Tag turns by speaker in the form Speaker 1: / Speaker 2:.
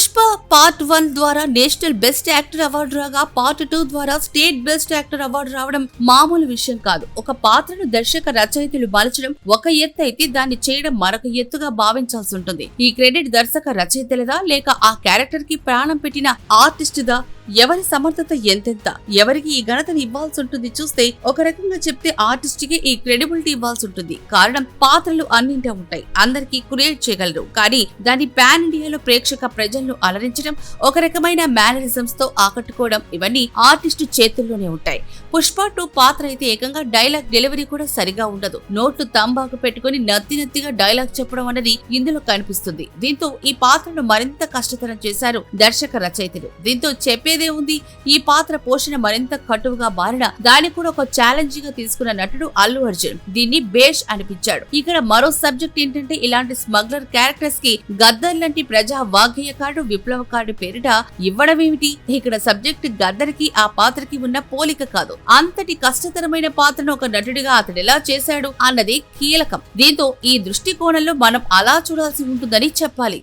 Speaker 1: Pushpa part 1 ద్వారా national best actor award రాగా part 2 ద్వారా స్టేట్ బెస్ట్ యాక్టర్ అవార్డు రావడం మామూలు విషయం కాదు. ఒక పాత్రను దర్శక రచయితలు మలచడం ఒక ఎత్తు అయితే దాన్ని చేయడం మరొక ఎత్తుగా భావించాల్సి ఉంటుంది. ఈ క్రెడిట్ దర్శక రచయితలదా లేక ఆ క్యారెక్టర్ కి ప్రాణం పెట్టిన ఆర్టిస్ట్ దా? ఎవరి సమర్థత ఎంతెంత, ఎవరికి ఈ ఘనతను ఇవ్వాల్సి ఉంటుంది చూస్తే ఒక రకంగా చెప్తే ఆర్టిస్ట్ కి ఈ క్రెడిబిలిటీ ఇవ్వాల్సి ఉంటుంది. కారణం పాత్రలు అన్నింటా ఉంటాయి, అందరికీ క్రియేట్ చేయగలరు. కానీ దాన్ని పాన్ ఇండియాలో ప్రేక్షక ప్రజలను అలరించడం, ఒక రకమైన మేనరిజమ్స్ తో ఆకట్టుకోవడం ఇవన్నీ ఆర్టిస్టు చేతుల్లోనే ఉంటాయి. పుష్ప 2 పాత్ర అయితే ఏకంగా డైలాగ్ డెలివరీ కూడా సరిగా ఉండదు. నోట్లు తంబాకు పెట్టుకుని నత్తిగా డైలాగ్ చెప్పడం అనేది ఇందులో కనిపిస్తుంది. దీంతో ఈ పాత్రను మరింత కష్టతరం చేశారు దర్శక రచయితలు. దీంతో చెప్పేదే ఉంది, ఈ పాత్ర పోషణ మరింత కటువుగా మారిన దాన్ని కూడా ఒక ఛాలెంజింగ్ గా తీసుకున్న నటుడు అల్లు అర్జున్ దీన్ని బేష్ అనిపించాడు. ఇక్కడ మరో సబ్జెక్ట్ ఏంటంటే ఇలాంటి స్మగ్లర్ క్యారెక్టర్స్ కి గద్దర్ లాంటి ప్రజా వాగ్గేయకారుడు విప్లవకారుడు పేరిట ఇవ్వడం ఏమిటి? ఇక్కడ సబ్జెక్ట్ గద్దర్కి ఆ పాత్రకి ఉన్న పోలిక కాదు, అంతటి కష్టతరమైన పాత్రను ఒక నటుడిగా అతడు ఎలా చేశాడు అన్నది కీలకం. దీంతో ఈ దృష్టికోణంలో మనం అలా చూడాల్సి ఉంటుందని చెప్పాలి.